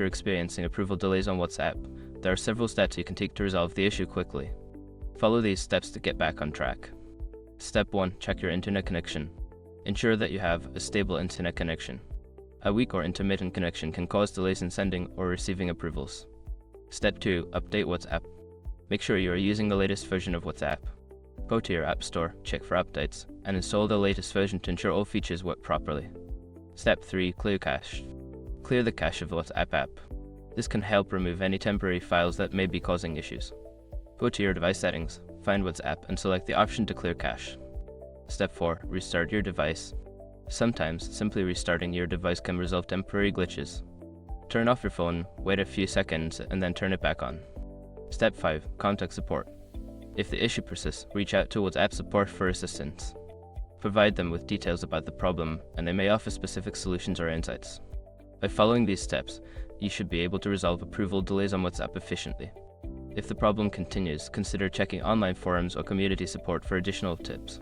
you're experiencing approval delays on WhatsApp, there are several steps you can take to resolve the issue quickly. Follow these steps to get back on track. Step 1. Check your internet connection. Ensure that you have a stable internet connection. A weak or intermittent connection can cause delays in sending or receiving approvals. Step 2. Update WhatsApp. Make sure you are using the latest version of WhatsApp. Go to your App Store, check for updates, and install the latest version to ensure all features work properly. Step 3. Clear cache. Clear the cache of the WhatsApp app. This can help remove any temporary files that may be causing issues. Go to your device settings, find WhatsApp, and select the option to clear cache. Step 4. Restart your device. Sometimes, simply restarting your device can resolve temporary glitches. Turn off your phone, wait a few seconds, and then turn it back on. Step 5. Contact support. If the issue persists, reach out to WhatsApp support for assistance. Provide them with details about the problem, and they may offer specific solutions or insights. By following these steps, you should be able to resolve approval delays on WhatsApp efficiently. If the problem continues, consider checking online forums or community support for additional tips.